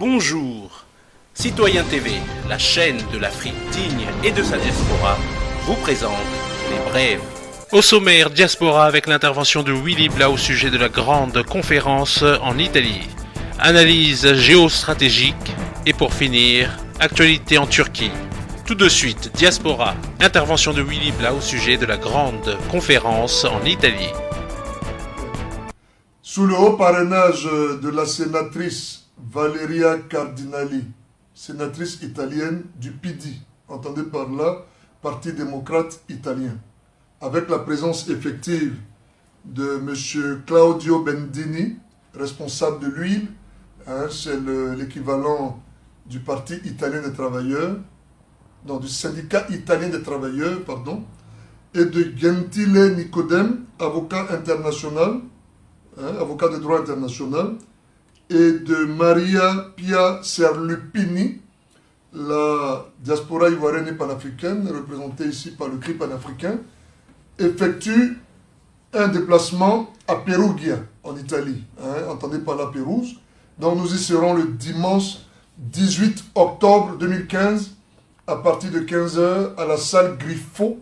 Bonjour, Citoyen TV, la chaîne de l'Afrique digne et de sa diaspora, vous présente les brèves. Au sommaire, diaspora avec l'intervention de Willy Bla au sujet de la grande conférence en Italie. Analyse géostratégique et pour finir, actualité en Turquie. Tout de suite, diaspora, intervention de Willy Bla au sujet de la grande conférence en Italie. Sous le haut parrainage de la sénatrice Valeria Cardinali, sénatrice italienne du PD, entendez par là, Parti démocrate italien, avec la présence effective de M. Claudio Bendini, responsable de l'huile, c'est l'équivalent du Parti italien des travailleurs, du syndicat italien des travailleurs, pardon, et de Gentile Nicodème, avocat international, avocat de droit international, et de Maria Pia Serlupini, la diaspora ivoirienne et panafricaine, représentée ici par le CRI panafricain, effectue un déplacement à Perugia, en Italie, entendez par la Pérouse. Donc nous y serons le dimanche 18 octobre 2015, à partir de 15h, à la salle Griffo,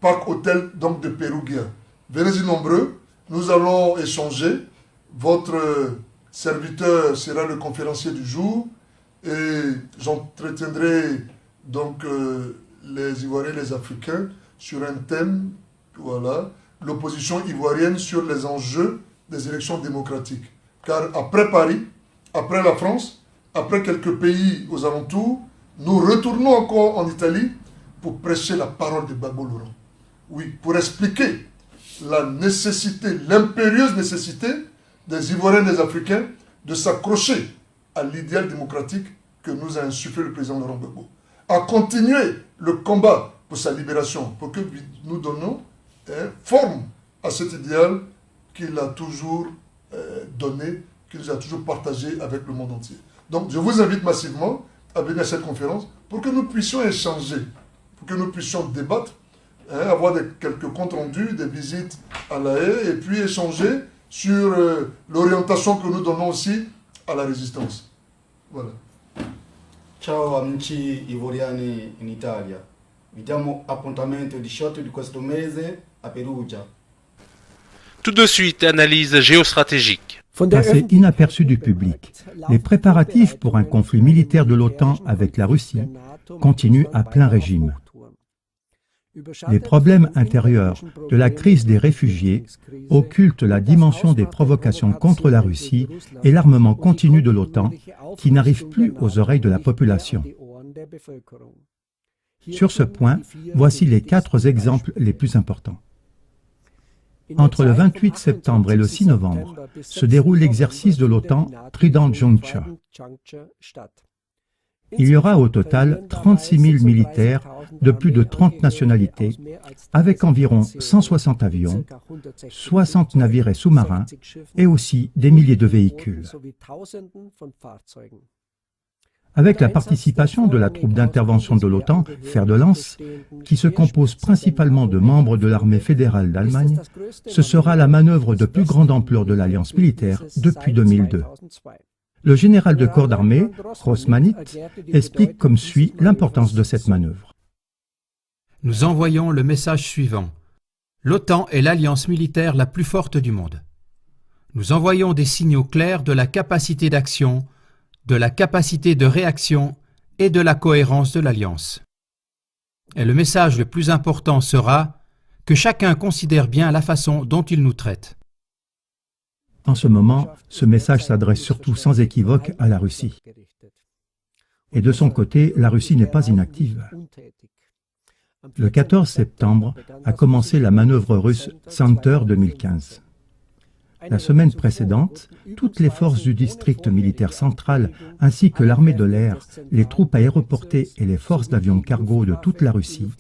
Parc Hôtel donc de Perugia. Venez-y nombreux, nous allons échanger. Votre serviteur sera le conférencier du jour et j'entretiendrai donc les Ivoiriens et les Africains sur un thème, voilà, l'opposition ivoirienne sur les enjeux des élections démocratiques. Car après Paris, après la France, après quelques pays aux alentours, nous retournons encore en Italie pour prêcher la parole de Gbagbo Laurent. Oui, pour expliquer la nécessité, l'impérieuse nécessité des Ivoiriens et des Africains de s'accrocher à l'idéal démocratique que nous a insufflé le président Laurent Gbagbo. À continuer le combat pour sa libération, pour que nous donnions forme à cet idéal qu'il a toujours donné, qu'il nous a toujours partagé avec le monde entier. Donc je vous invite massivement à venir à cette conférence pour que nous puissions échanger, pour que nous puissions débattre, avoir quelques comptes rendus, des visites à La Haye, et puis échanger sur l'orientation que nous donnons aussi à la résistance. Voilà. Ciao amici ivoriani in Italia. Vi diamo appuntamento 18 di questo mese a Perugia. Tout de suite, analyse géostratégique. Passé inaperçu du public, les préparatifs pour un conflit militaire de l'OTAN avec la Russie continuent à plein régime. Les problèmes intérieurs de la crise des réfugiés occultent la dimension des provocations contre la Russie et l'armement continu de l'OTAN qui n'arrive plus aux oreilles de la population. Sur ce point, voici les 4 exemples les plus importants. Entre le 28 septembre et le 6 novembre se déroule l'exercice de l'OTAN Trident Juncture. Il y aura au total 36 000 militaires de plus de 30 nationalités, avec environ 160 avions, 60 navires et sous-marins, et aussi des milliers de véhicules. Avec la participation de la troupe d'intervention de l'OTAN, Fer de Lance, qui se compose principalement de membres de l'armée fédérale d'Allemagne, ce sera la manœuvre de plus grande ampleur de l'alliance militaire depuis 2002. Le général de corps d'armée, Rosmanit, explique comme suit l'importance de cette manœuvre. Nous envoyons le message suivant. L'OTAN est l'alliance militaire la plus forte du monde. Nous envoyons des signaux clairs de la capacité d'action, de la capacité de réaction et de la cohérence de l'alliance. Et le message le plus important sera que chacun considère bien la façon dont il nous traite. En ce moment, ce message s'adresse surtout sans équivoque à la Russie. Et de son côté, la Russie n'est pas inactive. Le 14 septembre a commencé la manœuvre russe Center 2015. La semaine précédente, toutes les forces du district militaire central ainsi que l'armée de l'air, les troupes aéroportées et les forces d'avions cargo de toute la Russie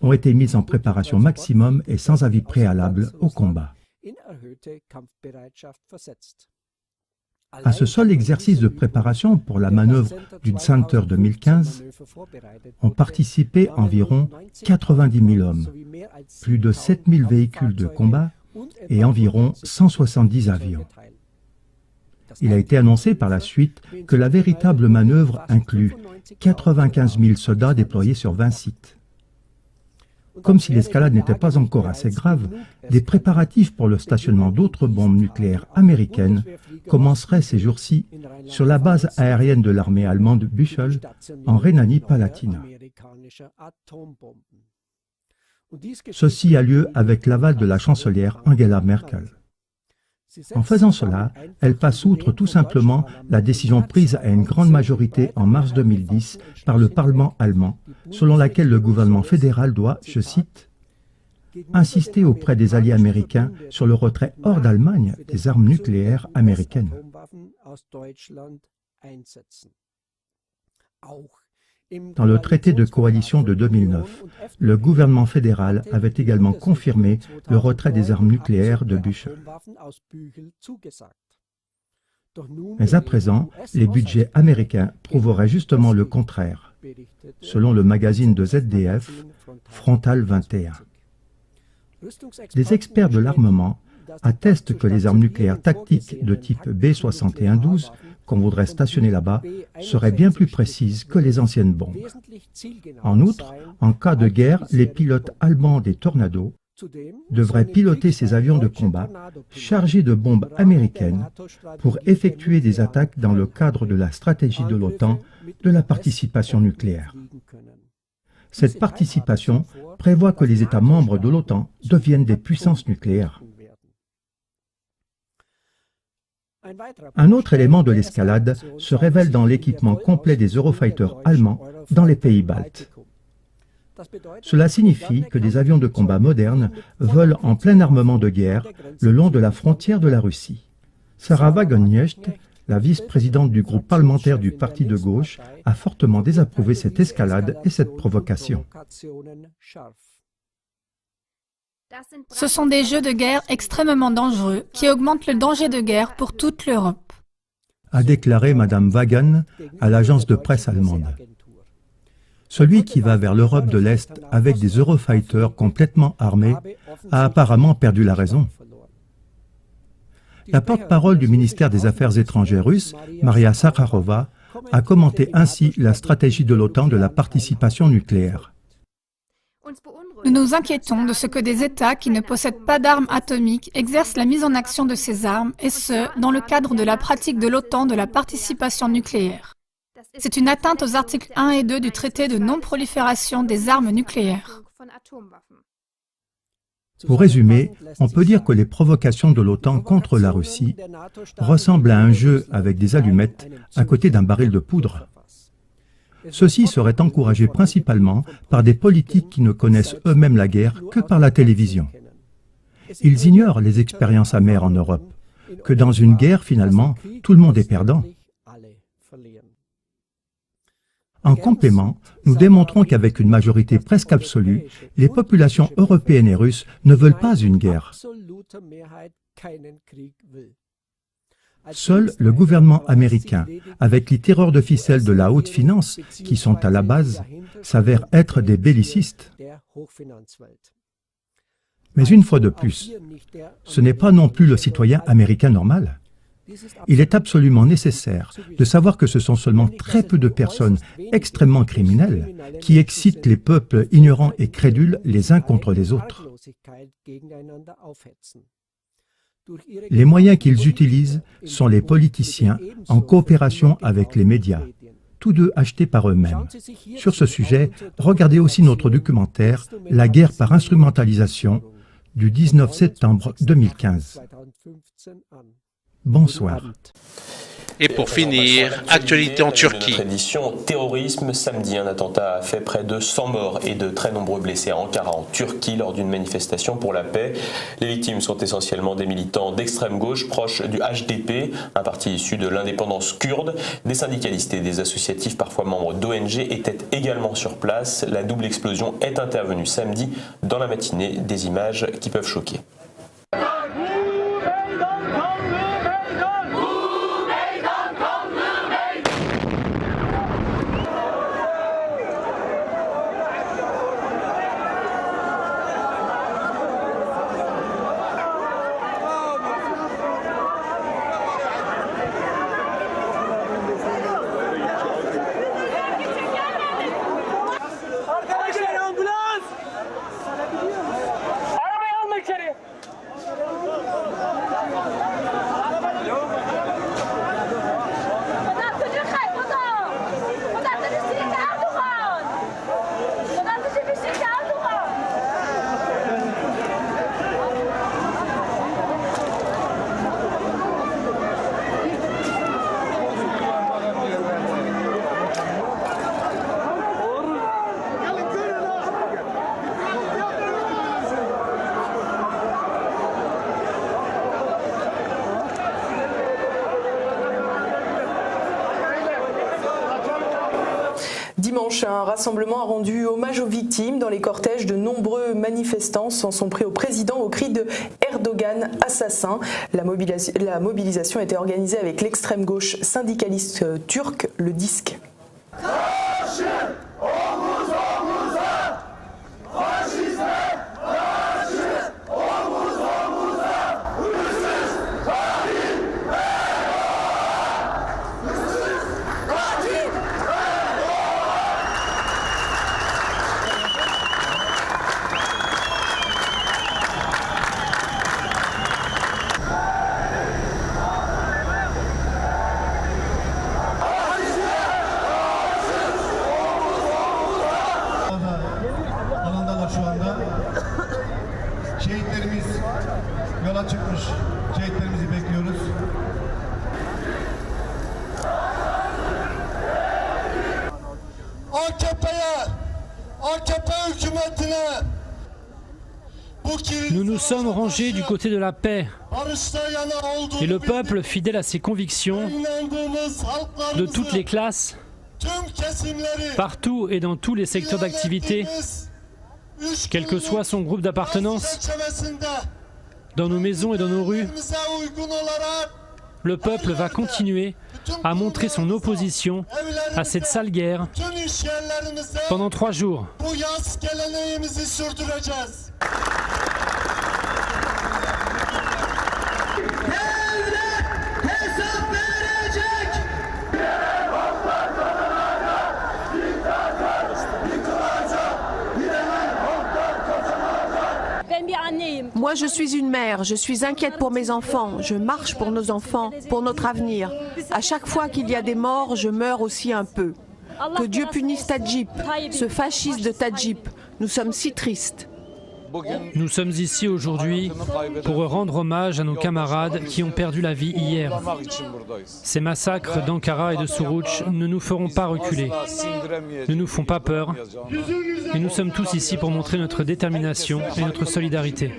ont été mises en préparation maximum et sans avis préalable au combat. À ce seul exercice de préparation pour la manœuvre du Center 2015 ont participé environ 90 000 hommes, plus de 7 000 véhicules de combat et environ 170 avions. Il a été annoncé par la suite que la véritable manœuvre inclut 95 000 soldats déployés sur 20 sites. Comme si l'escalade n'était pas encore assez grave, des préparatifs pour le stationnement d'autres bombes nucléaires américaines commenceraient ces jours-ci sur la base aérienne de l'armée allemande Büchel en Rhénanie-Palatinat. Ceci a lieu avec l'aval de la chancelière Angela Merkel. En faisant cela, elle passe outre tout simplement la décision prise à une grande majorité en mars 2010 par le Parlement allemand, selon laquelle le gouvernement fédéral doit, je cite, « insister auprès des alliés américains sur le retrait hors d'Allemagne des armes nucléaires américaines ». Dans le traité de coalition de 2009, le gouvernement fédéral avait également confirmé le retrait des armes nucléaires de Büchel. Mais à présent, les budgets américains prouveraient justement le contraire, selon le magazine de ZDF, Frontal 21. Des experts de l'armement attestent que les armes nucléaires tactiques de type B-61-12 qu'on voudrait stationner là-bas seraient bien plus précises que les anciennes bombes. En outre, en cas de guerre, les pilotes allemands des Tornado devraient piloter ces avions de combat chargés de bombes américaines pour effectuer des attaques dans le cadre de la stratégie de l'OTAN de la participation nucléaire. Cette participation prévoit que les États membres de l'OTAN deviennent des puissances nucléaires. Un autre élément de l'escalade se révèle dans l'équipement complet des Eurofighters allemands dans les pays baltes. Cela signifie que des avions de combat modernes volent en plein armement de guerre le long de la frontière de la Russie. Sarah Wagenknecht, la vice-présidente du groupe parlementaire du Parti de gauche, a fortement désapprouvé cette escalade et cette provocation. Ce sont des jeux de guerre extrêmement dangereux qui augmentent le danger de guerre pour toute l'Europe, a déclaré Mme Wagen à l'agence de presse allemande. Celui qui va vers l'Europe de l'Est avec des Eurofighters complètement armés a apparemment perdu la raison. La porte-parole du ministère des Affaires étrangères russe, Maria Zakharova, a commenté ainsi la stratégie de l'OTAN de la participation nucléaire. Nous nous inquiétons de ce que des États qui ne possèdent pas d'armes atomiques exercent la mise en action de ces armes, et ce, dans le cadre de la pratique de l'OTAN de la participation nucléaire. C'est une atteinte aux articles 1 et 2 du traité de non-prolifération des armes nucléaires. Pour résumer, on peut dire que les provocations de l'OTAN contre la Russie ressemblent à un jeu avec des allumettes à côté d'un baril de poudre. Ceci serait encouragé principalement par des politiques qui ne connaissent eux-mêmes la guerre que par la télévision. Ils ignorent les expériences amères en Europe, que dans une guerre, finalement, tout le monde est perdant. En complément, nous démontrons qu'avec une majorité presque absolue, les populations européennes et russes ne veulent pas une guerre. Seul le gouvernement américain, avec les tireurs de ficelle de la haute finance qui sont à la base, s'avère être des bellicistes. Mais une fois de plus, ce n'est pas non plus le citoyen américain normal. Il est absolument nécessaire de savoir que ce sont seulement très peu de personnes extrêmement criminelles qui excitent les peuples ignorants et crédules les uns contre les autres. Les moyens qu'ils utilisent sont les politiciens en coopération avec les médias, tous deux achetés par eux-mêmes. Sur ce sujet, regardez aussi notre documentaire « La guerre par instrumentalisation » du 19 septembre 2015. Bonsoir. Et pour finir, actualité en Turquie. Édition terrorisme. Samedi, un attentat a fait près de 100 morts et de très nombreux blessés à Ankara, en Turquie, lors d'une manifestation pour la paix. Les victimes sont essentiellement des militants d'extrême gauche proches du HDP, un parti issu de l'indépendance kurde. Des syndicalistes et des associatifs, parfois membres d'ONG, étaient également sur place. La double explosion est intervenue samedi dans la matinée. Des images qui peuvent choquer. Dimanche, un rassemblement a rendu hommage aux victimes. Dans les cortèges, de nombreux manifestants s'en sont pris au président au cri de Erdogan assassin. La mobilisation était organisée avec l'extrême gauche syndicaliste turque, le DİSK. Şehitlerimiz yola çıkmış. Şehitlerimizi bekliyoruz. AKP hükümetine Nous nous sommes rangés du côté de la paix et le peuple, fidèle à ses convictions, de toutes les classes, partout et dans tous les secteurs d'activité, quel que soit son groupe d'appartenance, dans nos maisons et dans nos rues, le peuple va continuer à montrer son opposition à cette sale guerre pendant 3 jours. Moi, je suis une mère, je suis inquiète pour mes enfants, je marche pour nos enfants, pour notre avenir. À chaque fois qu'il y a des morts, je meurs aussi un peu. Que Dieu punisse Tadjip, ce fasciste de Tadjip. Nous sommes si tristes. Nous sommes ici aujourd'hui pour rendre hommage à nos camarades qui ont perdu la vie hier. Ces massacres d'Ankara et de Suruç ne nous feront pas reculer, ne nous font pas peur, et nous sommes tous ici pour montrer notre détermination et notre solidarité.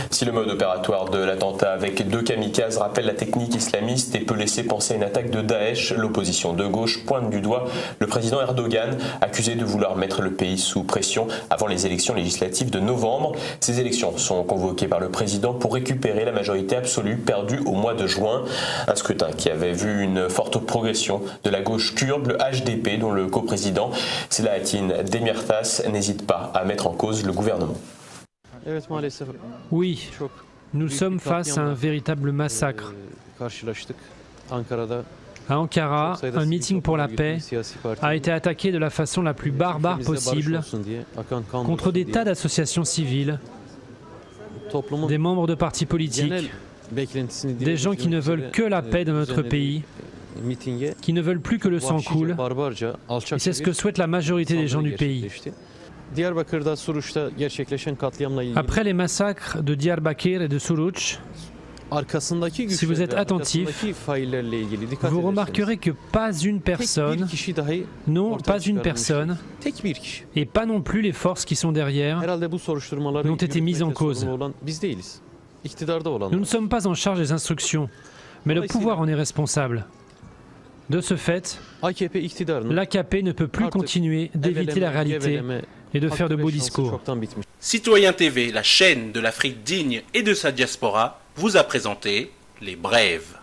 Si le mode opératoire de l'attentat avec 2 kamikazes rappelle la technique islamiste et peut laisser penser à une attaque de Daesh, l'opposition de gauche pointe du doigt le président Erdogan, accusé de vouloir mettre le pays sous pression avant les élections législatives de novembre. Ces élections sont convoquées par le président pour récupérer la majorité absolue perdue au mois de juin. Un scrutin qui avait vu une forte progression de la gauche kurde, le HDP, dont le coprésident Selahattin Demirtas n'hésite pas à mettre en cause le gouvernement. Oui, nous sommes face à un véritable massacre. À Ankara, un meeting pour la paix a été attaqué de la façon la plus barbare possible contre des tas d'associations civiles, des membres de partis politiques, des gens qui ne veulent que la paix dans notre pays, qui ne veulent plus que le sang coule, et c'est ce que souhaite la majorité des gens du pays. Après les massacres de Diyarbakır et de Suruç, si vous êtes attentif, vous remarquerez que pas une personne, non, pas une personne, et pas non plus les forces qui sont derrière, n'ont été mises en cause. Nous ne sommes pas en charge des instructions, mais le pouvoir en est responsable. De ce fait, l'AKP ne peut plus continuer d'éviter la réalité et de faire de beaux discours. Citoyen TV, la chaîne de l'Afrique digne et de sa diaspora, vous a présenté Les Brèves.